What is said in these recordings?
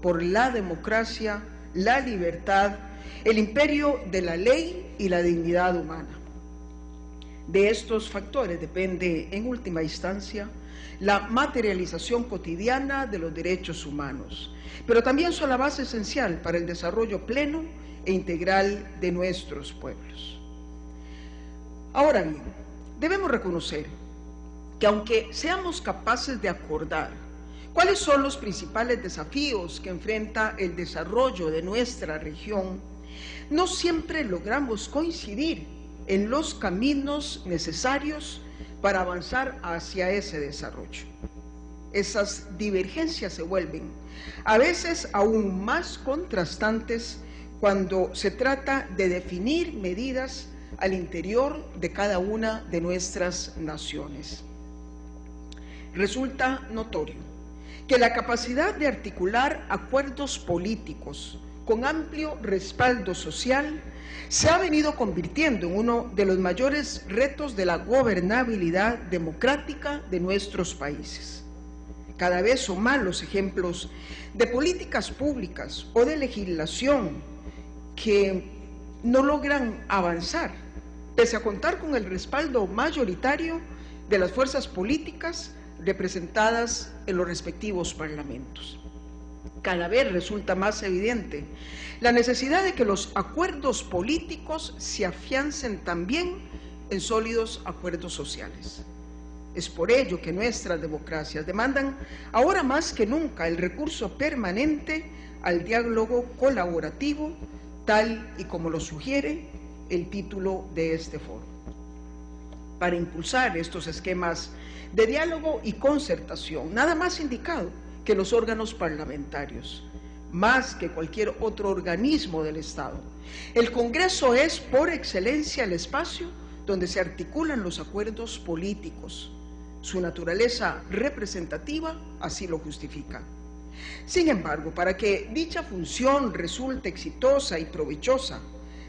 por la democracia, la libertad, el imperio de la ley y la dignidad humana. De estos factores depende, en última instancia, la materialización cotidiana de los derechos humanos, pero también son la base esencial para el desarrollo pleno e integral de nuestros pueblos. Ahora bien, debemos reconocer que aunque seamos capaces de acordar cuáles son los principales desafíos que enfrenta el desarrollo de nuestra región, no siempre logramos coincidir en los caminos necesarios para avanzar hacia ese desarrollo. Esas divergencias se vuelven a veces aún más contrastantes cuando se trata de definir medidas al interior de cada una de nuestras naciones. Resulta notorio que la capacidad de articular acuerdos políticos con amplio respaldo social se ha venido convirtiendo en uno de los mayores retos de la gobernabilidad democrática de nuestros países. Cada vez son más los ejemplos de políticas públicas o de legislación que no logran avanzar, pese a contar con el respaldo mayoritario de las fuerzas políticas representadas en los respectivos parlamentos. Cada vez resulta más evidente la necesidad de que los acuerdos políticos se afiancen también en sólidos acuerdos sociales. Es por ello que nuestras democracias demandan ahora más que nunca el recurso permanente al diálogo colaborativo, tal y como lo sugiere el título de este foro. Para impulsar estos esquemas de diálogo y concertación, nada más indicado que los órganos parlamentarios, más que cualquier otro organismo del Estado. El Congreso es por excelencia el espacio donde se articulan los acuerdos políticos. Su naturaleza representativa así lo justifica. Sin embargo, para que dicha función resulte exitosa y provechosa,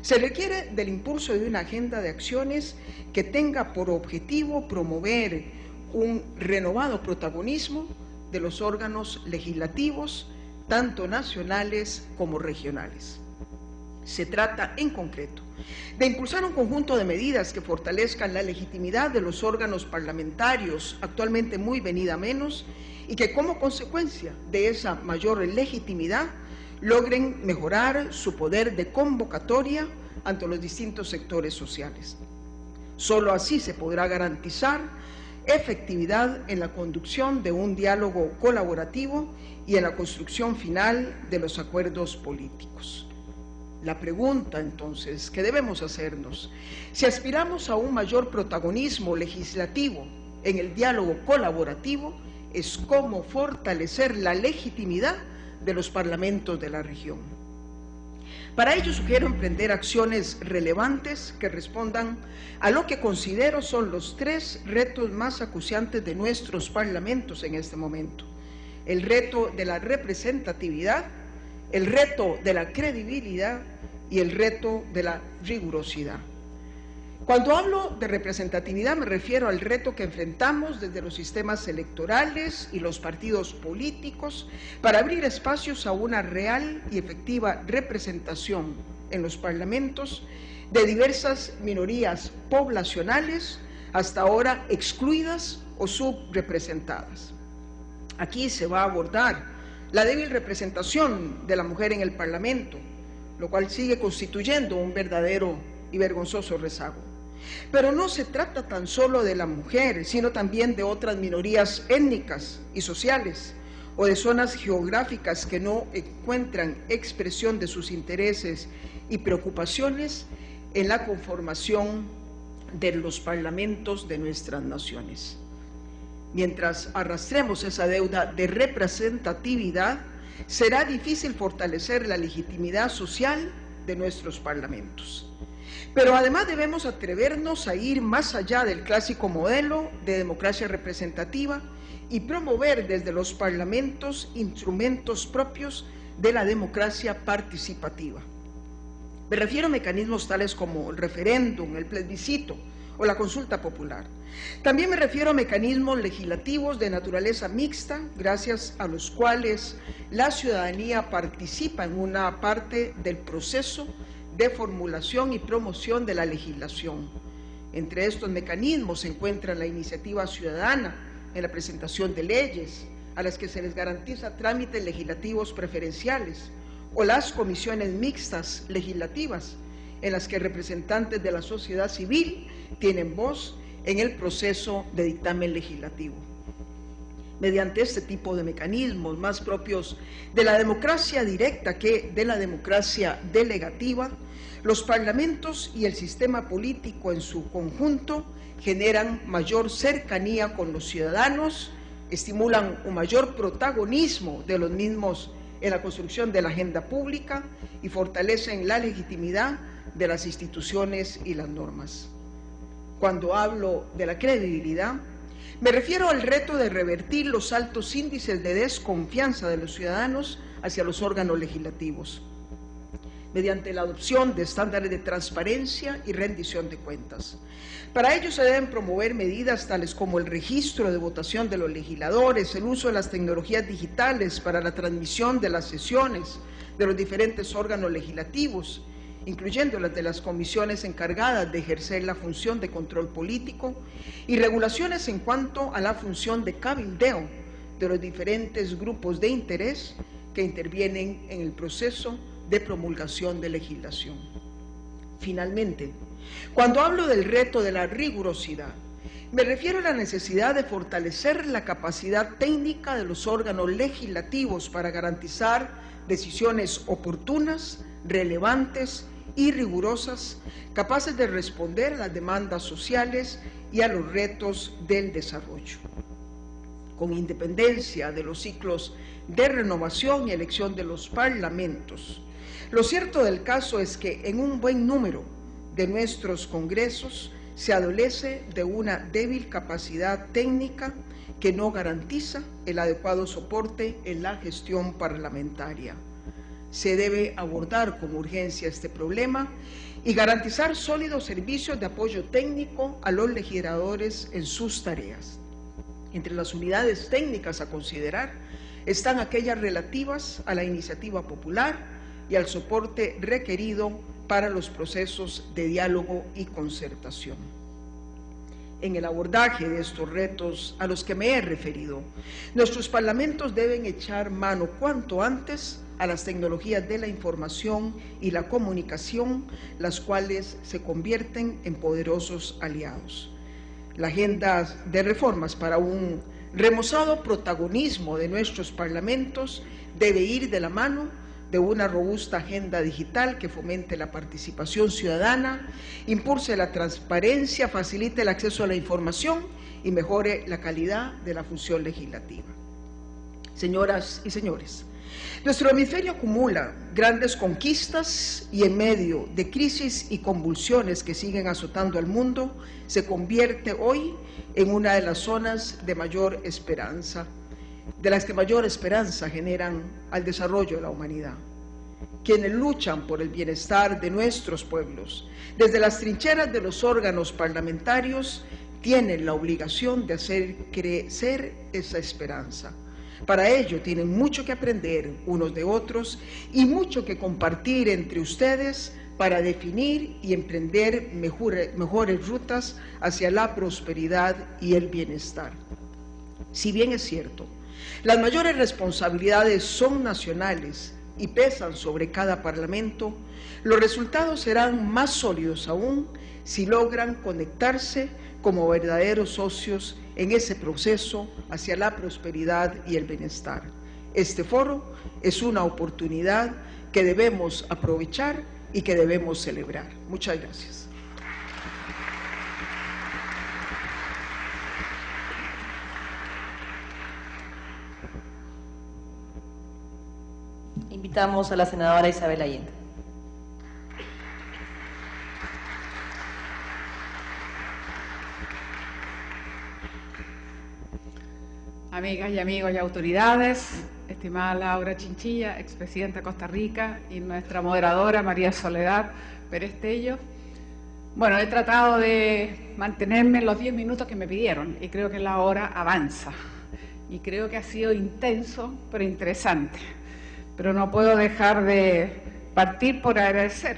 se requiere del impulso de una agenda de acciones que tenga por objetivo promover un renovado protagonismo de los órganos legislativos, tanto nacionales como regionales. Se trata, en concreto, de impulsar un conjunto de medidas que fortalezcan la legitimidad de los órganos parlamentarios, actualmente muy venida menos, y que como consecuencia de esa mayor legitimidad logren mejorar su poder de convocatoria ante los distintos sectores sociales. Solo así se podrá garantizar efectividad en la conducción de un diálogo colaborativo y en la construcción final de los acuerdos políticos. La pregunta, entonces, que debemos hacernos, si aspiramos a un mayor protagonismo legislativo en el diálogo colaborativo, es cómo fortalecer la legitimidad de los parlamentos de la región. Para ello sugiero emprender acciones relevantes que respondan a lo que considero son los tres retos más acuciantes de nuestros parlamentos en este momento: el reto de la representatividad, el reto de la credibilidad y el reto de la rigurosidad. Cuando hablo de representatividad me refiero al reto que enfrentamos desde los sistemas electorales y los partidos políticos para abrir espacios a una real y efectiva representación en los parlamentos de diversas minorías poblacionales hasta ahora excluidas o subrepresentadas. Aquí se va a abordar la débil representación de la mujer en el Parlamento, lo cual sigue constituyendo un verdadero y vergonzoso rezago. Pero no se trata tan solo de la mujer, sino también de otras minorías étnicas y sociales, o de zonas geográficas que no encuentran expresión de sus intereses y preocupaciones en la conformación de los parlamentos de nuestras naciones. Mientras arrastremos esa deuda de representatividad, será difícil fortalecer la legitimidad social de nuestros parlamentos. Pero además debemos atrevernos a ir más allá del clásico modelo de democracia representativa y promover desde los parlamentos instrumentos propios de la democracia participativa. Me refiero a mecanismos tales como el referéndum, el plebiscito o la consulta popular. También me refiero a mecanismos legislativos de naturaleza mixta, gracias a los cuales la ciudadanía participa en una parte del proceso de formulación y promoción de la legislación. Entre estos mecanismos se encuentra la iniciativa ciudadana en la presentación de leyes, a las que se les garantiza trámites legislativos preferenciales, o las comisiones mixtas legislativas, en las que representantes de la sociedad civil tienen voz en el proceso de dictamen legislativo. Mediante este tipo de mecanismos más propios de la democracia directa que de la democracia delegativa, los parlamentos y el sistema político en su conjunto generan mayor cercanía con los ciudadanos, estimulan un mayor protagonismo de los mismos en la construcción de la agenda pública y fortalecen la legitimidad de las instituciones y las normas. Cuando hablo de la credibilidad, me refiero al reto de revertir los altos índices de desconfianza de los ciudadanos hacia los órganos legislativos, mediante la adopción de estándares de transparencia y rendición de cuentas. Para ello se deben promover medidas tales como el registro de votación de los legisladores, el uso de las tecnologías digitales para la transmisión de las sesiones de los diferentes órganos legislativos, incluyendo las de las comisiones encargadas de ejercer la función de control político, y regulaciones en cuanto a la función de cabildeo de los diferentes grupos de interés que intervienen en el proceso de promulgación de legislación. Finalmente, cuando hablo del reto de la rigurosidad, me refiero a la necesidad de fortalecer la capacidad técnica de los órganos legislativos para garantizar decisiones oportunas, relevantes y rigurosas, capaces de responder a las demandas sociales y a los retos del desarrollo. Con independencia de los ciclos de renovación y elección de los parlamentos, lo cierto del caso es que en un buen número de nuestros congresos se adolece de una débil capacidad técnica que no garantiza el adecuado soporte en la gestión parlamentaria. Se debe abordar con urgencia este problema y garantizar sólidos servicios de apoyo técnico a los legisladores en sus tareas. Entre las unidades técnicas a considerar están aquellas relativas a la iniciativa popular y al soporte requerido para los procesos de diálogo y concertación. En el abordaje de estos retos a los que me he referido, nuestros parlamentos deben echar mano cuanto antes a las tecnologías de la información y la comunicación, las cuales se convierten en poderosos aliados. La agenda de reformas para un remozado protagonismo de nuestros parlamentos debe ir de la mano de una robusta agenda digital que fomente la participación ciudadana, impulse la transparencia, facilite el acceso a la información y mejore la calidad de la función legislativa. Señoras y señores, nuestro hemisferio acumula grandes conquistas y en medio de crisis y convulsiones que siguen azotando al mundo, se convierte hoy en una de las zonas de mayor esperanza, de las que mayor esperanza generan al desarrollo de la humanidad. Quienes luchan por el bienestar de nuestros pueblos, desde las trincheras de los órganos parlamentarios, tienen la obligación de hacer crecer esa esperanza. Para ello tienen mucho que aprender unos de otros y mucho que compartir entre ustedes para definir y emprender mejores rutas hacia la prosperidad y el bienestar. Si bien es cierto, las mayores responsabilidades son nacionales y pesan sobre cada parlamento, los resultados serán más sólidos aún si logran conectarse como verdaderos socios en ese proceso hacia la prosperidad y el bienestar. Este foro es una oportunidad que debemos aprovechar y que debemos celebrar. Muchas gracias. Invitamos a la senadora Isabel Allende. Amigas y amigos y autoridades, estimada Laura Chinchilla, expresidenta de Costa Rica, y nuestra moderadora María Soledad Pérez Tello, Bueno, he tratado de mantenerme en los 10 minutos que me pidieron y creo que la hora avanza. Y creo que ha sido intenso, pero interesante. Pero no puedo dejar de partir por agradecer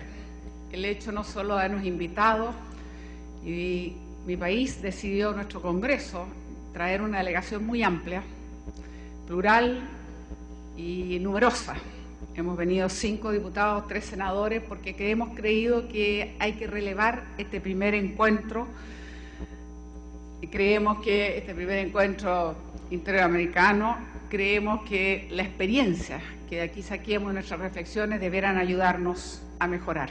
el hecho no solo de habernos invitado, y mi país decidió, nuestro Congreso, traer una delegación muy amplia, plural y numerosa. Hemos venido 5 diputados, 3 senadores, porque hemos creído que hay que relevar este primer encuentro. Y creemos que este primer encuentro interamericano, creemos que la experiencia que de aquí saquemos nuestras reflexiones deberán ayudarnos a mejorar.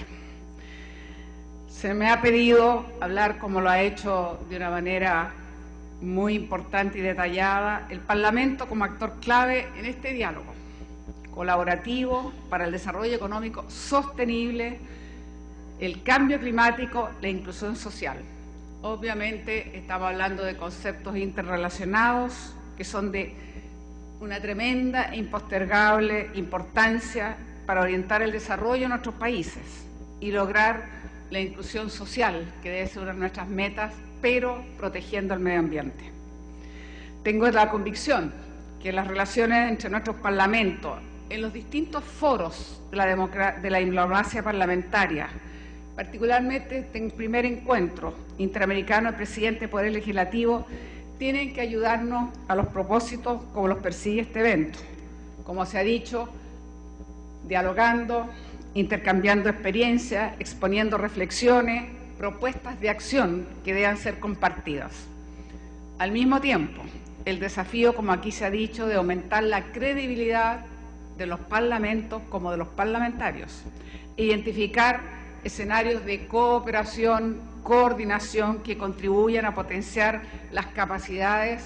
Se me ha pedido hablar, como lo ha hecho de una manera muy importante y detallada, el Parlamento como actor clave en este diálogo colaborativo para el desarrollo económico sostenible, el cambio climático, la inclusión social. Obviamente estamos hablando de conceptos interrelacionados que son de una tremenda e impostergable importancia para orientar el desarrollo de nuestros países y lograr la inclusión social, que debe ser una de nuestras metas, pero protegiendo el medio ambiente. Tengo la convicción que las relaciones entre nuestros parlamentos, en los distintos foros de la diplomacia parlamentaria, particularmente en el primer encuentro interamericano del presidente del Poder Legislativo, tienen que ayudarnos a los propósitos como los persigue este evento. Como se ha dicho, dialogando, intercambiando experiencias, exponiendo reflexiones, propuestas de acción que deban ser compartidas. Al mismo tiempo, el desafío, como aquí se ha dicho, de aumentar la credibilidad de los parlamentos como de los parlamentarios, identificar escenarios de cooperación, coordinación que contribuyan a potenciar las capacidades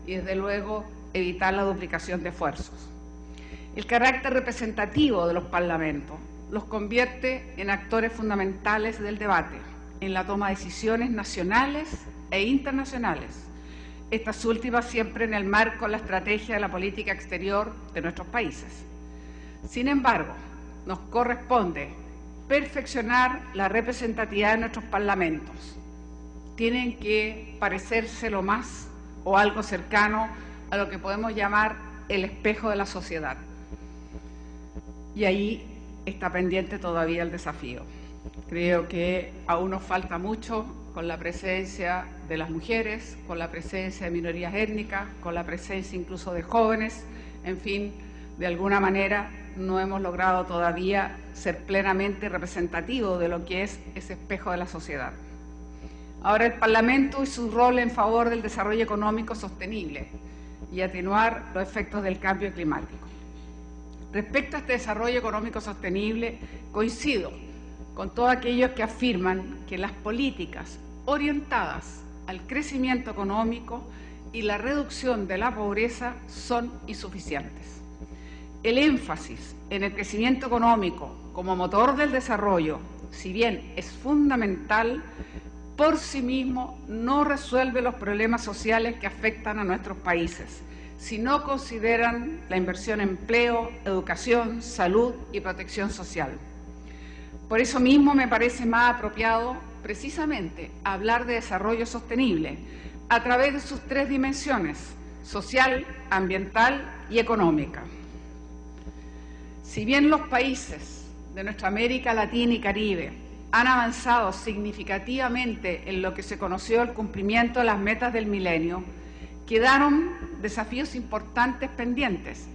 y, desde luego, evitar la duplicación de esfuerzos. El carácter representativo de los parlamentos los convierte en actores fundamentales del debate, en la toma de decisiones nacionales e internacionales, estas últimas siempre en el marco de la estrategia de la política exterior de nuestros países. Sin embargo, nos corresponde perfeccionar la representatividad de nuestros parlamentos. Tienen que parecerse lo más o algo cercano a lo que podemos llamar el espejo de la sociedad. Y ahí está pendiente todavía el desafío. Creo que aún nos falta mucho con la presencia de las mujeres, con la presencia de minorías étnicas, con la presencia incluso de jóvenes. En fin, de alguna manera no hemos logrado todavía ser plenamente representativos de lo que es ese espejo de la sociedad. Ahora, el Parlamento y su rol en favor del desarrollo económico sostenible y atenuar los efectos del cambio climático. Respecto a este desarrollo económico sostenible, coincido con todos aquellos que afirman que las políticas orientadas al crecimiento económico y la reducción de la pobreza son insuficientes. El énfasis en el crecimiento económico como motor del desarrollo, si bien es fundamental, por sí mismo no resuelve los problemas sociales que afectan a nuestros países, si no consideran la inversión en empleo, educación, salud y protección social. Por eso mismo me parece más apropiado precisamente hablar de desarrollo sostenible a través de sus 3 dimensiones: social, ambiental y económica. Si bien los países de nuestra América Latina y Caribe han avanzado significativamente en lo que se conoció el cumplimiento de las metas del milenio, quedaron desafíos importantes pendientes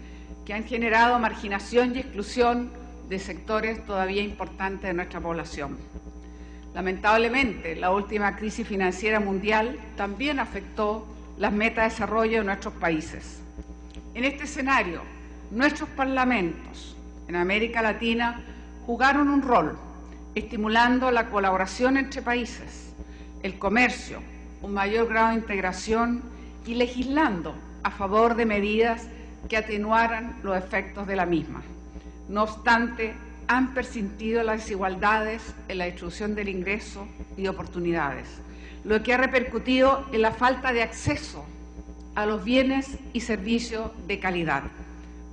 que han generado marginación y exclusión de sectores todavía importantes de nuestra población. Lamentablemente, la última crisis financiera mundial también afectó las metas de desarrollo de nuestros países. En este escenario, nuestros parlamentos en América Latina jugaron un rol, estimulando la colaboración entre países, el comercio, un mayor grado de integración y legislando a favor de medidas que atenuaran los efectos de la misma. No obstante, han persistido las desigualdades en la distribución del ingreso y de oportunidades, lo que ha repercutido en la falta de acceso a los bienes y servicios de calidad.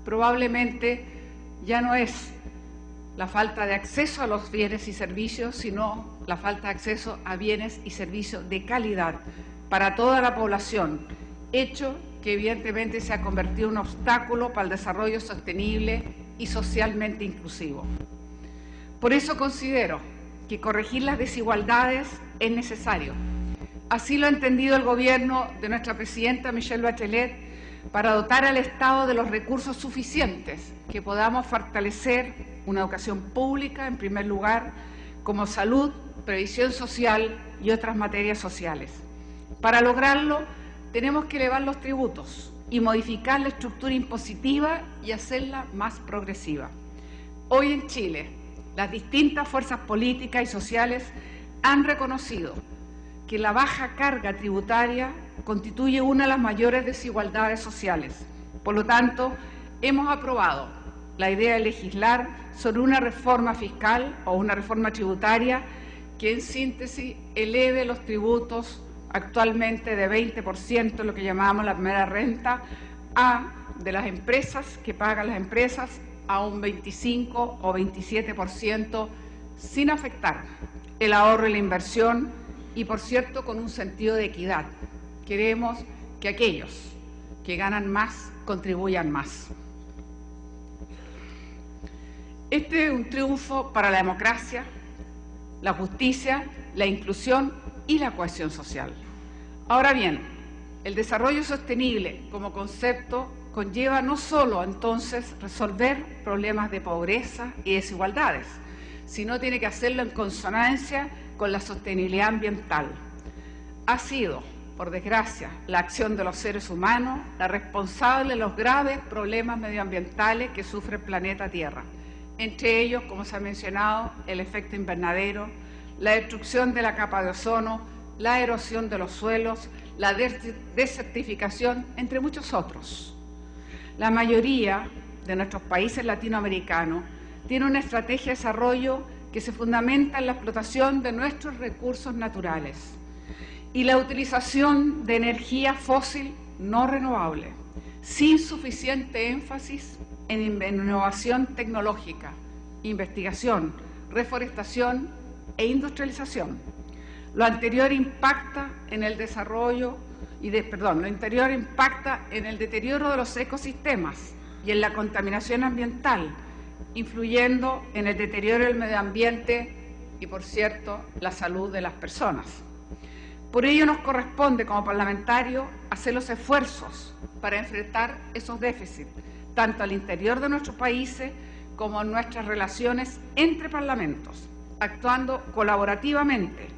Probablemente ya no es la falta de acceso a los bienes y servicios, sino la falta de acceso a bienes y servicios de calidad para toda la población, hecho que evidentemente se ha convertido en un obstáculo para el desarrollo sostenible y socialmente inclusivo. Por eso considero que corregir las desigualdades es necesario. Así lo ha entendido el gobierno de nuestra presidenta Michelle Bachelet, para dotar al Estado de los recursos suficientes que podamos fortalecer una educación pública, en primer lugar, como salud, previsión social y otras materias sociales. Para lograrlo, tenemos que elevar los tributos y modificar la estructura impositiva y hacerla más progresiva. Hoy en Chile, las distintas fuerzas políticas y sociales han reconocido que la baja carga tributaria constituye una de las mayores desigualdades sociales. Por lo tanto, hemos aprobado la idea de legislar sobre una reforma fiscal o una reforma tributaria que, en síntesis, eleve los tributos actualmente de 20%, lo que llamamos la primera renta, de las empresas, que pagan las empresas, a un 25 o 27%, sin afectar el ahorro y la inversión, y por cierto, con un sentido de equidad. Queremos que aquellos que ganan más contribuyan más. Este es un triunfo para la democracia, la justicia, la inclusión y la cohesión social. Ahora bien, el desarrollo sostenible como concepto conlleva no solo entonces resolver problemas de pobreza y desigualdades, sino tiene que hacerlo en consonancia con la sostenibilidad ambiental. Ha sido, por desgracia, la acción de los seres humanos la responsable de los graves problemas medioambientales que sufre el planeta Tierra. Entre ellos, como se ha mencionado, el efecto invernadero, la destrucción de la capa de ozono, la erosión de los suelos, la desertificación, entre muchos otros. La mayoría de nuestros países latinoamericanos tiene una estrategia de desarrollo que se fundamenta en la explotación de nuestros recursos naturales y la utilización de energía fósil no renovable, sin suficiente énfasis en innovación tecnológica, investigación, reforestación e industrialización. Lo anterior impacta en el deterioro de los ecosistemas y en la contaminación ambiental, influyendo en el deterioro del medio ambiente y, por cierto, la salud de las personas. Por ello nos corresponde como parlamentarios hacer los esfuerzos para enfrentar esos déficits, tanto al interior de nuestros países como en nuestras relaciones entre parlamentos, actuando colaborativamente,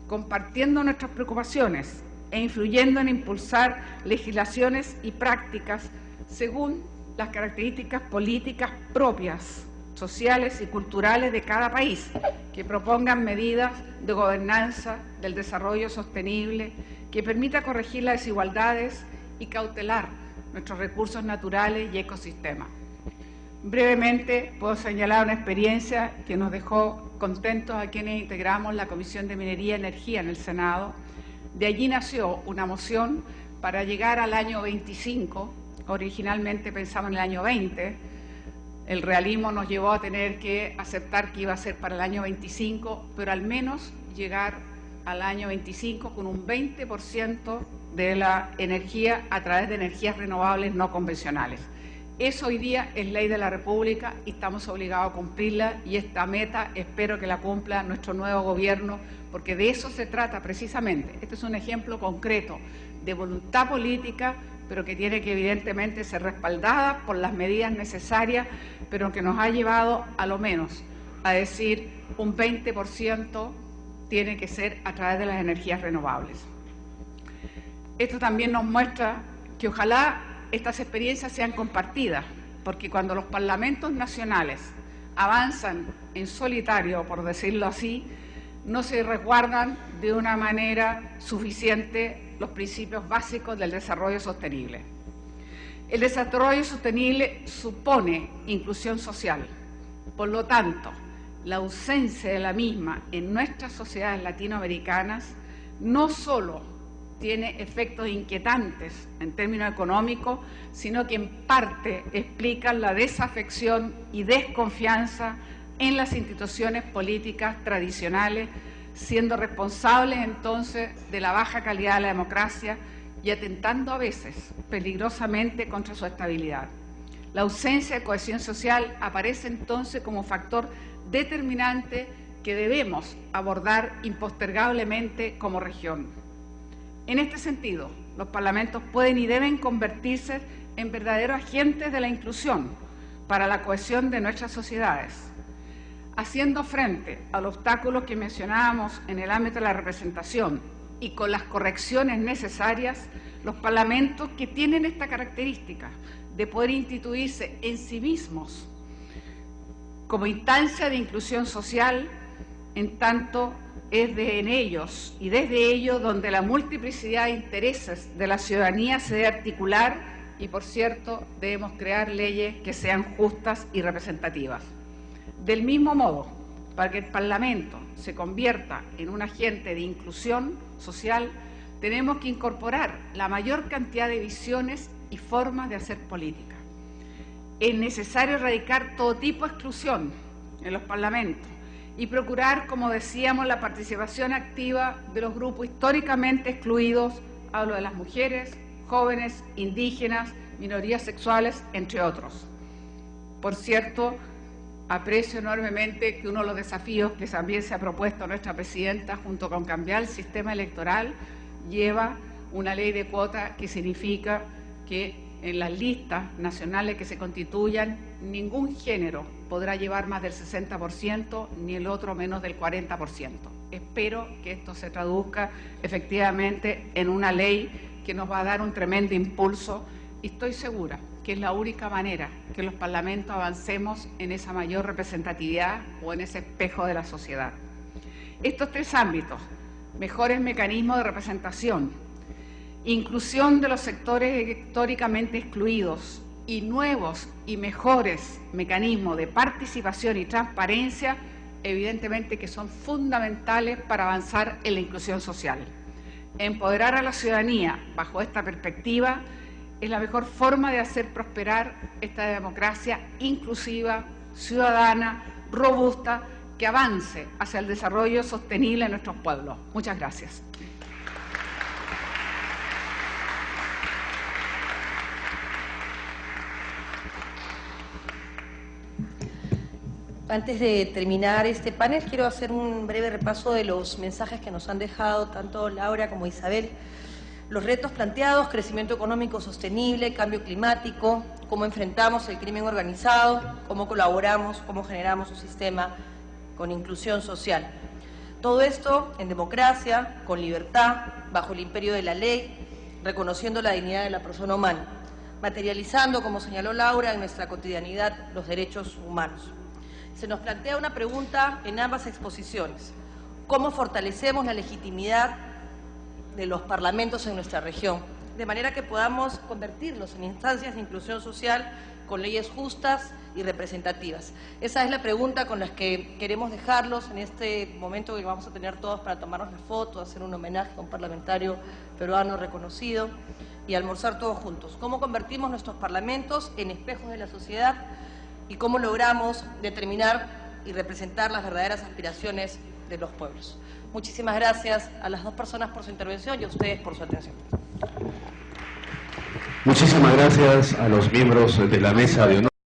compartiendo nuestras preocupaciones e influyendo en impulsar legislaciones y prácticas según las características políticas propias, sociales y culturales de cada país, que propongan medidas de gobernanza del desarrollo sostenible, que permita corregir las desigualdades y cautelar nuestros recursos naturales y ecosistemas. Brevemente puedo señalar una experiencia que nos dejó contentos a quienes integramos la Comisión de Minería y Energía en el Senado. De allí nació una moción para llegar al año 25, originalmente pensamos en el año 20, el realismo nos llevó a tener que aceptar que iba a ser para el año 25, pero al menos llegar al año 25 con un 20% de la energía a través de energías renovables no convencionales. Eso hoy día es ley de la República y estamos obligados a cumplirla, y esta meta espero que la cumpla nuestro nuevo gobierno, porque de eso se trata precisamente. Este es un ejemplo concreto de voluntad política, pero que tiene que evidentemente ser respaldada por las medidas necesarias, pero que nos ha llevado a lo menos a decir un 20% tiene que ser a través de las energías renovables. Esto también nos muestra que ojalá estas experiencias sean compartidas, porque cuando los parlamentos nacionales avanzan en solitario, por decirlo así, no se resguardan de una manera suficiente los principios básicos del desarrollo sostenible. El desarrollo sostenible supone inclusión social. Por lo tanto, la ausencia de la misma en nuestras sociedades latinoamericanas no solo tiene efectos inquietantes en términos económicos, sino que en parte explican la desafección y desconfianza en las instituciones políticas tradicionales, siendo responsables entonces de la baja calidad de la democracia y atentando a veces peligrosamente contra su estabilidad. La ausencia de cohesión social aparece entonces como factor determinante que debemos abordar impostergablemente como región. En este sentido, los parlamentos pueden y deben convertirse en verdaderos agentes de la inclusión para la cohesión de nuestras sociedades, haciendo frente a los obstáculos que mencionábamos en el ámbito de la representación y con las correcciones necesarias. Los parlamentos que tienen esta característica de poder instituirse en sí mismos como instancia de inclusión social, en tanto es en ellos y desde ellos donde la multiplicidad de intereses de la ciudadanía se debe articular y, por cierto, debemos crear leyes que sean justas y representativas. Del mismo modo, para que el Parlamento se convierta en un agente de inclusión social, tenemos que incorporar la mayor cantidad de visiones y formas de hacer política. Es necesario erradicar todo tipo de exclusión en los parlamentos y procurar, como decíamos, la participación activa de los grupos históricamente excluidos, hablo de las mujeres, jóvenes, indígenas, minorías sexuales, entre otros. Por cierto, aprecio enormemente que uno de los desafíos que también se ha propuesto nuestra presidenta, junto con cambiar el sistema electoral, lleva una ley de cuota que significa que en las listas nacionales que se constituyan, ningún género podrá llevar más del 60%, ni el otro menos del 40%. Espero que esto se traduzca efectivamente en una ley que nos va a dar un tremendo impulso y estoy segura que es la única manera que los parlamentos avancemos en esa mayor representatividad o en ese espejo de la sociedad. Estos tres ámbitos, mejores mecanismos de representación, inclusión de los sectores históricamente excluidos y nuevos y mejores mecanismos de participación y transparencia, evidentemente que son fundamentales para avanzar en la inclusión social. Empoderar a la ciudadanía bajo esta perspectiva es la mejor forma de hacer prosperar esta democracia inclusiva, ciudadana, robusta, que avance hacia el desarrollo sostenible de nuestros pueblos. Muchas gracias. Antes de terminar este panel, quiero hacer un breve repaso de los mensajes que nos han dejado tanto Laura como Isabel. Los retos planteados: crecimiento económico sostenible, cambio climático, cómo enfrentamos el crimen organizado, cómo colaboramos, cómo generamos un sistema con inclusión social. Todo esto en democracia, con libertad, bajo el imperio de la ley, reconociendo la dignidad de la persona humana, materializando, como señaló Laura, en nuestra cotidianidad los derechos humanos. Se nos plantea una pregunta en ambas exposiciones: ¿cómo fortalecemos la legitimidad de los parlamentos en nuestra región, de manera que podamos convertirlos en instancias de inclusión social con leyes justas y representativas? Esa es la pregunta con la que queremos dejarlos en este momento que vamos a tener todos para tomarnos la foto, hacer un homenaje a un parlamentario peruano reconocido y almorzar todos juntos. ¿Cómo convertimos nuestros parlamentos en espejos de la sociedad y cómo logramos determinar y representar las verdaderas aspiraciones de los pueblos? Muchísimas gracias a las dos personas por su intervención y a ustedes por su atención. Muchísimas gracias a los miembros de la mesa de honor.